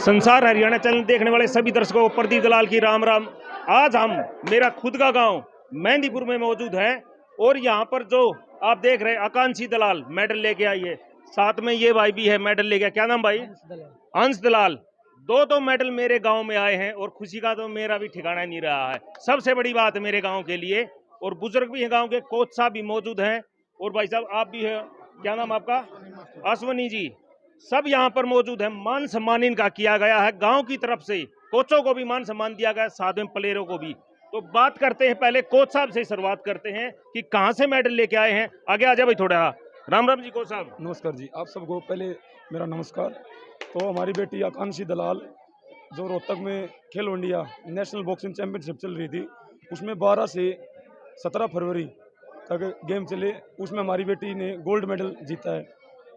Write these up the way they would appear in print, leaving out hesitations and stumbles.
संसार हरियाणा चैनल देखने वाले सभी दर्शकों को प्रदीप दलाल की राम राम। आज हम मेरा खुद का गांव मेहंदीपुर में मौजूद हैं और यहाँ पर जो आप देख रहे हैं आकांक्षी दलाल मेडल लेके आई है, साथ में ये भाई भी है मेडल लेके। क्या नाम भाई? अंश दलाल। दो मेडल मेरे गांव में आए हैं और खुशी का तो मेरा भी ठिकाना नहीं रहा है। सबसे बड़ी बात है मेरे गांव के लिए, और बुजुर्ग भी हैं गांव के, कोच साहब भी मौजूद हैं और भाई साहब आप भी है। क्या नाम आपका? अश्वनी जी। सब यहाँ पर मौजूद है। मान सम्मान इनका किया गया है गांव की तरफ से, कोचों को भी मान सम्मान दिया गया है, साथ में प्लेयरों को भी। तो बात करते हैं, पहले कोच साहब से शुरुआत करते हैं कि कहां से मेडल लेके आए हैं। आगे आ जाए भाई थोड़ा। राम राम जी कोच साहब। नमस्कार जी, आप सबको पहले मेरा नमस्कार। तो हमारी बेटी आकांक्षी दलाल जो रोहतक में खेलो इंडिया नेशनल बॉक्सिंग चैंपियनशिप चल रही थी, उसमें 12 से 17 फरवरी तक गेम चले, उसमें हमारी बेटी ने गोल्ड मेडल जीता है।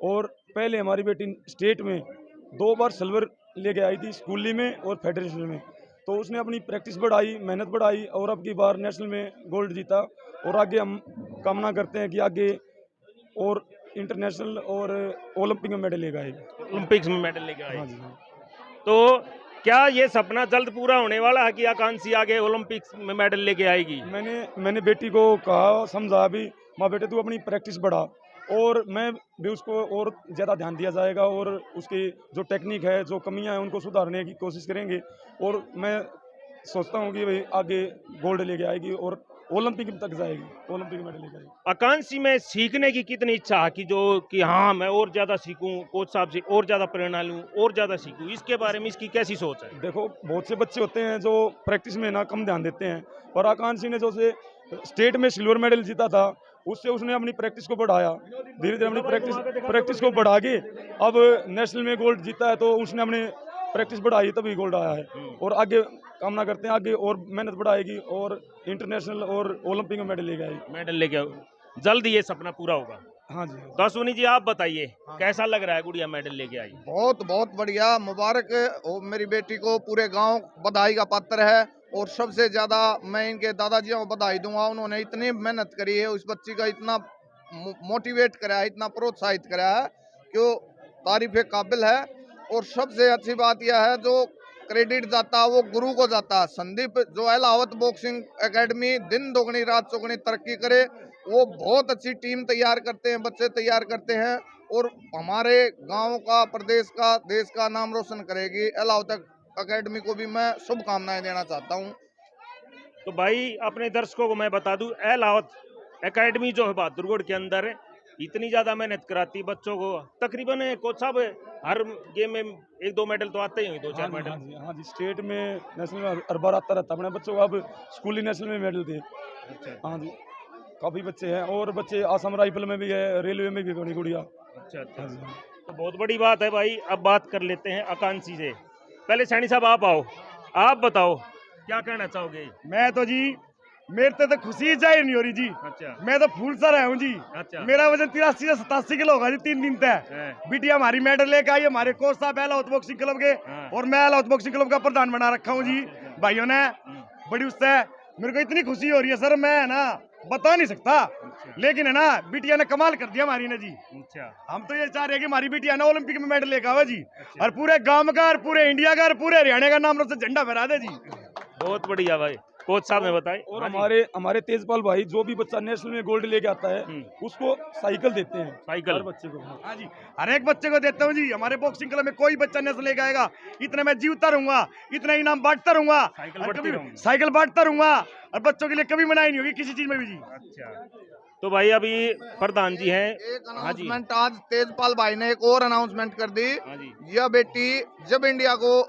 और पहले हमारी बेटी स्टेट में 2 बार सिल्वर लेके आई थी, स्कूली में और फेडरेशन में। तो उसने अपनी प्रैक्टिस बढ़ाई, मेहनत बढ़ाई और अब की बार नेशनल में गोल्ड जीता। और आगे हम कामना करते हैं कि आगे और इंटरनेशनल और ओलंपिक में मेडल लेकर आएगी। ओलंपिक्स में मेडल लेके आए। हाँ जी, हाँ। तो क्या ये सपना जल्द पूरा होने वाला है कि आकांक्षी आगे ओलंपिक्स में मेडल लेके आएगी? मैंने बेटी को कहा, समझा भी, माँ बेटे तू अपनी प्रैक्टिस बढ़ा और मैं भी उसको और ज़्यादा ध्यान दिया जाएगा और उसकी जो टेक्निक है, जो कमियां हैं, उनको सुधारने की कोशिश करेंगे। और मैं सोचता हूँ कि भाई आगे गोल्ड लेके आएगी और ओलंपिक तक जाएगी, ओलंपिक मेडल लेके आएगी। आकांक्षी में सीखने की कितनी इच्छा है कि जो कि हाँ मैं और ज्यादा सीखूं, कोच साहब से और ज्यादा प्रेरणा लूं, और ज्यादा सीखूं, इसके बारे में इसकी कैसी सोच है? देखो, बहुत से बच्चे होते हैं जो प्रैक्टिस में ना कम ध्यान देते हैं, पर आकांक्षी ने जो से स्टेट में सिल्वर मेडल जीता था, उससे उसने अपनी प्रैक्टिस को बढ़ाया, धीरे धीरे अपनी प्रैक्टिस को बढ़ा के अब नेशनल में गोल्ड जीता है। तो उसने अपनी प्रैक्टिस बढ़ाई तभी गोल्ड आया है। और आगे कामना करते हैं आगे और मेहनत बढ़ाएगी और इंटरनेशनल और ओलंपिक में मेडल लेके आएगी। मेडल लेके आओ, जल्द ये सपना पूरा होगा। हाँ जी। तो अश्विनी जी आप बताइए, कैसा लग रहा है गुड़िया मेडल लेके आई? बहुत बहुत बढ़िया, मुबारक हो मेरी बेटी को। पूरे गांव बधाई का पात्र है और सबसे ज्यादा मैं इनके दादाजी को बधाई दूंगा। उन्होंने इतनी मेहनत करी है, उस बच्ची का इतना मोटिवेट करा है, इतना प्रोत्साहित करा है कि वो तारीफ काबिल है। और सबसे अच्छी बात यह है, जो क्रेडिट जाता है वो गुरु को जाता है। संदीप जो अलावत बॉक्सिंग एकेडमी दिन दोगुनी रात चौगुनी तरक्की करे, वो बहुत अच्छी टीम तैयार करते हैं, बच्चे तैयार करते हैं और हमारे गांव का, प्रदेश का, देश का नाम रोशन करेगी। अलावत एकेडमी को भी मैं शुभकामनाएं देना चाहता हूं। तो भाई अपने दर्शकों को मैं बता दूं, अलावत एकेडमी जो है बहादुरगढ़ के अंदर है, इतनी ज्यादा मेहनत कराती बच्चों को। तकरीबन कोच साहब हर गेम में 1-2 मेडल तो आते ही होंगे, 2-4 मेडल। हाँ जी, स्टेट में नेशनल में हर बार आता रहता अपने बच्चों को। अब स्कूली नेशनल में मेडल थे। अच्छा। हाँ जी, काफी बच्चे हैं और बच्चे आसाम राइफल में भी है, रेलवे में भी बनी गुड़िया। अच्छा अच्छा। हाँ जी। तो बहुत बड़ी बात है भाई। अब बात कर लेते हैं आकांक्षी से। पहले सैनी साहब आप आओ, आप बताओ क्या कहना चाहोगे? मैं तो जी, मेरे तो खुशी जाहिर नहीं हो रही जी। अच्छा मैं तो फूल सा रहा हूँ जी। अच्छा। मेरा वजन 83 से 87 किलो होगा जी 3 दिन तक। है। बिटिया हमारी मेडल लेके आई, हमारे कोच साहब अलाउत बॉक्सिंग क्लब के, हाँ। और मैं अलाउत बॉक्सिंग क्लब का प्रधान बना रखा हूँ जी। भाइयों ने बड़ी उससे मेरे को इतनी खुशी हो रही है सर, मैं है ना बता नहीं सकता। लेकिन है ना, बिटिया ने कमाल कर दिया हमारी ने जी। अच्छा। हम तो ये चाह रहे हैं कि हमारी बिटिया ना ओलंपिक में मेडल लेकर आवे जी, और पूरे गांव का और पूरे इंडिया का और पूरे हरियाणा का नाम रोशन झंडा फहरा दे जी। बहुत बढ़िया भाई, कोच साहब ने बताए। और हाँ जी। हमारे तेजपाल भाई, जो भी बच्चा नेशनल में गोल्ड लेके आता है उसको साइकिल देते हैं, साइकिल हर बच्चे को। हाँ जी, हर एक बच्चे को देता हूँ जी। हमारे बॉक्सिंग क्लब में कोई बच्चा नेशनल लेके आएगा, इतना मैं जीवता रहूंगा, इतना इनाम बांटता रहूंगा, साइकिल बांटता रहूंगा, और बच्चों के लिए कभी मनाही नहीं होगी किसी चीज में भी जी। अच्छा। तो भाई अभी प्रधान जी हैं। एक हाँ जी। अनाउंसमेंट आज तेजपाल भाई ने एक और अनाउंसमेंट कर दी। हाँ जी। यह बेटी जब इंडिया को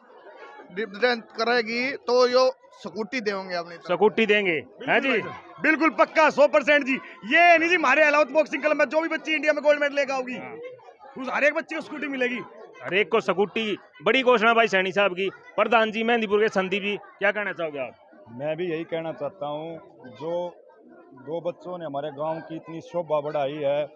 रिप्रेजेंट करेगी तो यो स्कूटी देंगे अपनी तरफ। स्कूटी देंगे, है जी। बिल्कुल पक्का 100% जी। ये नहीं जी, हमारे अलाउत बॉक्सिंग क्लब में जो भी बच्ची इंडिया में गोल्ड मेडल लेकर आओगी, उस हर एक बच्चे को स्कूटी मिलेगी। हर एक को स्कूटी। बड़ी घोषणा भाई सैनी साहब की। प्रधान जी मेहंदीपुर के संदीप जी, क्या कहना चाहोगे आप? मैं भी यही कहना चाहता हूँ, जो 2 बच्चों ने हमारे गांव की इतनी शोभा बढ़ाई है,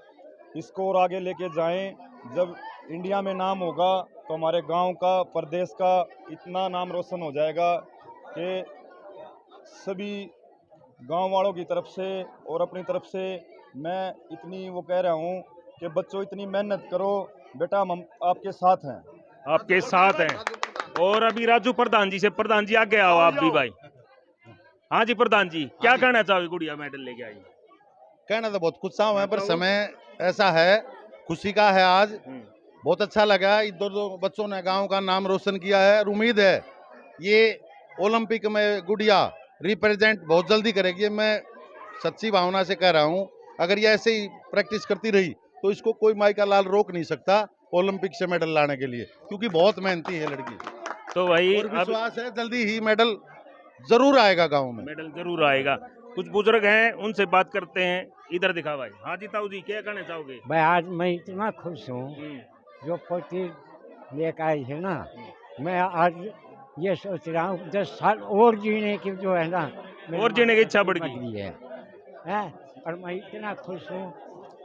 इसको और आगे लेके जाएं। जब इंडिया में नाम होगा तो हमारे गांव का, प्रदेश का इतना नाम रोशन हो जाएगा कि सभी गांव वालों की तरफ से और अपनी तरफ से मैं इतनी वो कह रहा हूँ कि बच्चों इतनी मेहनत करो, बेटा हम आपके साथ हैं। आपके साथ हैं। और अभी राजू प्रधान जी से, प्रधान जी आगे आओ आप भी भाई। हाँ जी प्रधान जी, क्या कहना चाहोगे, गुड़िया मेडल लेके आई? कहना तो बहुत कुछ सा है, पर समय ऐसा है, खुशी का है आज। बहुत अच्छा लगा, इन दो बच्चों ने गांव का नाम रोशन किया है और उम्मीद है ये ओलंपिक में गुड़िया रिप्रेजेंट बहुत जल्दी करेगी। मैं सच्ची भावना से कह रहा हूं, अगर ये ऐसे ही प्रैक्टिस करती रही तो इसको कोई माइका लाल रोक नहीं सकता ओलंपिक से मेडल लाने के लिए, क्योंकि बहुत मेहनती है लड़की। तो भाई और अब विश्वास है जल्दी ही मेडल जरूर आएगा गांव में। मेडल जरूर आएगा। कुछ बुजुर्ग हैं, उनसे बात करते हैं। इधर दिखा भाई। हाँ जी ताऊ जी, क्या कहना चाहोगे? भाई आज मैं इतना खुश हूँ, जो पोती लेकर आई है ना, मैं आज ये सोच रहा हूँ 10 साल और जीने की जो है ना, और जीने की इच्छा बढ़ गई है, हैं? और मैं इतना खुश हूँ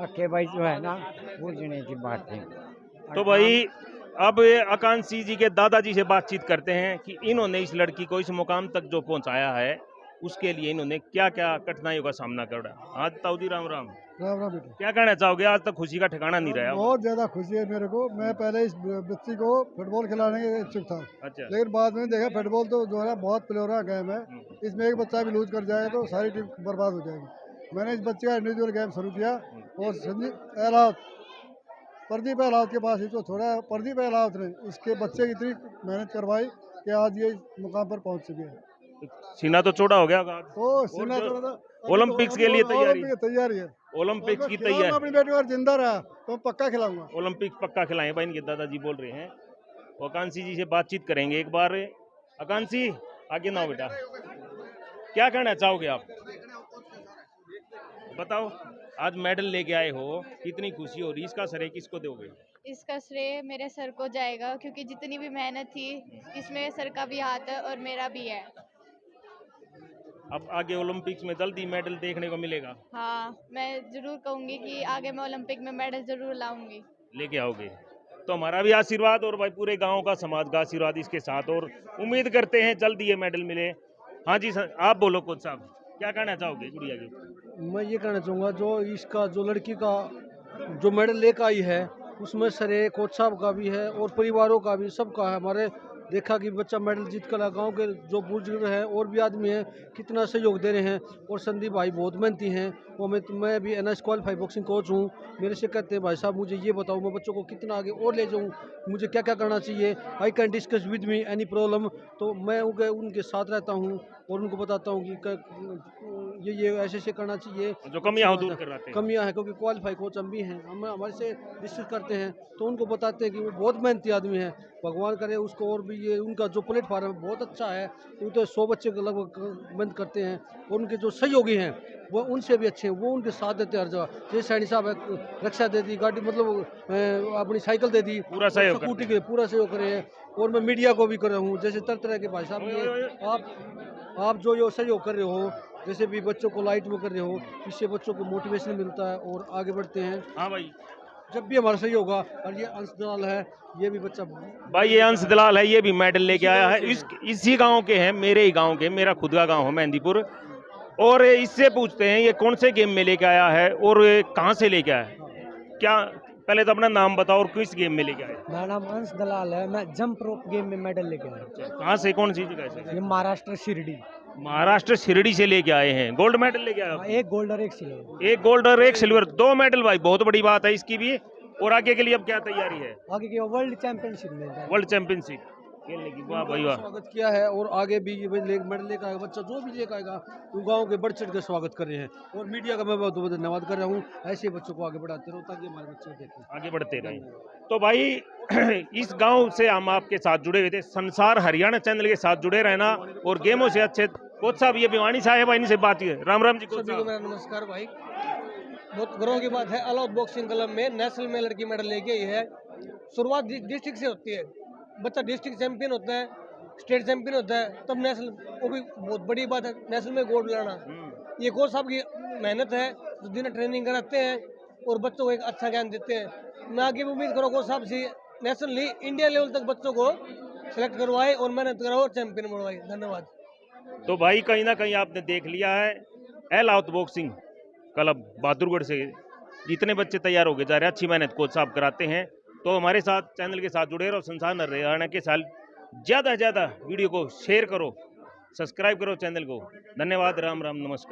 कि भाई जो है ना वो जीने की बात है। तो भाई अब आकांक्षी जी के दादाजी से बातचीत करते हैं कि इन्होंने इस लड़की को इस मुकाम तक जो पहुंचाया है, उसके लिए इन्होंने क्या क्या कठिनाइयों का सामना करा। आज ताऊ जी राम राम। राम राम बेटा। क्या कहना चाहोगे? आज तक खुशी का ठिकाना नहीं रहा। बहुत ज्यादा खुशी है मेरे को। मैं पहले इस बच्ची को फुटबॉल खिलाने के इच्छुक था, अच्छा। लेकिन बाद में देखा फुटबॉल तो जो है बहुत प्लेयरा गेम है, इसमें एक बच्चा भी लूज कर जाएगा तो सारी टीम बर्बाद हो जाएगी। मैंने इस बच्चे का इंडिविजुअल गेम शुरू किया और संजीव अहलावत, प्रदीप अहलावत के पास इसको छोड़ा। प्रदीप अहलावत ने इसके बच्चे की इतनी मेहनत करवाई कि आज ये इस मुकाम पर पहुंच चुके हैं। सीना तो चौड़ा हो गया होगा। तो सीना जो थोड़ा ओलंपिक्स के लिए तैयारी है। ओलंपिक्स की खिलाऊंगा तैयारी। अपनी बेटी और जिंदा रहा तो पक्का खिलाऊंगा। ओलंपिक पक्का खिलाएं भाई, इनके दादाजी बोल रहे हैं। आकांक्षी जी से बातचीत करेंगे एक बार। आकांक्षी आगे ना बेटा, क्या कहना चाहोगे आप? बताओ, आज मेडल लेके आए हो, कितनी खुशी हो रही, इसका श्रेय किसको दोगे? इसका श्रेय मेरे सर को जाएगा, क्योंकि जितनी भी मेहनत थी इसमें सर का भी हाथ है और मेरा भी है। अब आगे ओलंपिक्स में जल्दी मेडल देखने को मिलेगा। हाँ, मैं जरूर कहूँगी कि आगे मैं ओलंपिक में मेडल जरूर लाऊंगी। लेके आओगे तो हमारा भी आशीर्वाद और भाई पूरे गांव का, समाज का आशीर्वाद इसके साथ, और उम्मीद करते हैं जल्दी ये मेडल मिले। हाँ जी सर, आप बोलो कोच साहब, क्या कहना चाहोगे गुड़िया के? मैं ये कहना चाहूँगा, जो इसका जो लड़की का जो मेडल लेकर आई है, उसमें श्रेय कोच साहब का भी है और परिवारों का भी, सबका है। हमारे देखा कि बच्चा मेडल जीत कर, गाँव के जो बुजुर्ग हैं और भी आदमी हैं कितना सहयोग दे रहे हैं। और संदीप भाई बहुत मेहनती हैं। वो मैं भी NIS क्वालिफाइड बॉक्सिंग कोच हूँ। मेरे से कहते हैं भाई साहब मुझे ये बताओ, मैं बच्चों को कितना आगे और ले जाऊँ, मुझे क्या क्या करना चाहिए, I can discuss with me any problem. तो मैं उनके साथ रहता हूँ और उनको बताता हूँ कि ये ऐसे ऐसे करना चाहिए, जो कमियां दूर करवाते हैं। कमियां हैं, क्योंकि क्वालिफाई कोच हम भी हैं, हम हमारे से डिस्कस करते हैं तो उनको बताते हैं कि वो बहुत मेहनती आदमी है। भगवान करे उसको और भी ये उनका जो प्लेटफार्म है बहुत अच्छा है। वो तो 100 बच्चे को लगभग मेहनत करते हैं और उनके जो सहयोगी हैं वो उनसे भी अच्छे हैं, वो उनके साथ देते हैं हर जगह। जैसे सैनी साहब है, रक्षा दे दी, गाड़ी मतलब अपनी साइकिल दे दी, पूरा सहयोग स्कूटी के पूरा सहयोग कर रहे हैं। और मैं मीडिया को भी कर रहा हूँ, जैसे तरह तरह के भाई साहब ये आप जो ये सहयोग कर रहे हो, जैसे भी बच्चों को लाइट में कर रहे हो, इससे बच्चों को मोटिवेशन मिलता है और आगे बढ़ते हैं। हाँ भाई, जब भी हमारा सही होगा। और ये अंश दलाल है, ये भी बच्चा भाई ये अंश दलाल है, ये भी मेडल लेके आया है। इसी गांव के हैं, मेरे ही गांव के, मेरा खुद का गांव है मेहंदीपुर। और इससे पूछते हैं ये कौन से गेम में लेके आया है और कहाँ से लेके आया है? क्या पहले तो अपना नाम बताओ और किस गेम में लेके आया? मेरा नाम अंश दलाल है, मैं जंप रोप गेम में मेडल लेके आया। कहाँ से, कौन सी जगह से? ये महाराष्ट्र शिरडी। महाराष्ट्र शिरडी से लेके आए हैं। गोल्ड मेडल लेके आए हो? एक गोल्ड और एक सिल्वर। एक गोल्ड और एक सिल्वर, 2 मेडल भाई, बहुत बड़ी बात है इसकी भी। और आगे के लिए अब क्या तैयारी है? आगे के वर्ल्ड चैंपियनशिप में, वर्ल्ड चैंपियनशिप खेलने की। वाह भाई वाह। स्वागत किया है और आगे भी ये मेडल लेकर आएगा बच्चा, जो भी लेकर आएगा वो गाँव के बढ़ चढ़ कर स्वागत कर रहे हैं। और मीडिया का मैं बहुत बहुत धन्यवाद कर रहा हूँ। ऐसे बच्चों को आगे बढ़ाते रहो ताकि हमारे बच्चे देखें, आगे बढ़ते रहें। तो भाई इस गांव से हम आपके साथ जुड़े हुए थे, संसार हरियाणा चैनल के साथ जुड़े रहना और गेमों से अच्छे। कोच साहब ये भिवानी साहब है, इनसे बात है। राम राम जी कोच सभी को मेरा नमस्कार भाई। बहुत गर्व की बात है, अलाउद बॉक्सिंग क्लब में नेशनल में लड़की मेडल लेके आई है। शुरुआत डिस्ट्रिक्ट से होती है, बच्चा डिस्ट्रिक्ट चैंपियन होता है, स्टेट चैंपियन होता है, तब नेशनल, वो भी बहुत बड़ी बात है नेशनल में गोल्ड लाना। ये कोच साहब की मेहनत है, जो दिन ट्रेनिंग कराते हैं और बच्चों को एक अच्छा ज्ञान देते हैं। मैं आगे भी उम्मीद करूँ कोच साहब से नेशनली इंडिया लेवल तक बच्चों को सेलेक्ट करवाए और मेहनत कराओ और चैंपियन बनवाए। धन्यवाद। तो भाई कहीं ना कहीं आपने देख लिया है, अलाउद बॉक्सिंग क्लब बहादुरगढ़ से जितने बच्चे तैयार हो गए जा रहे हैं, अच्छी मेहनत कोच साहब कराते हैं। तो हमारे साथ चैनल के साथ जुड़े रहो। संसार हरियाणा के साथ ज़्यादा से ज़्यादा वीडियो को शेयर करो, सब्सक्राइब करो चैनल को। धन्यवाद, राम राम, नमस्कार।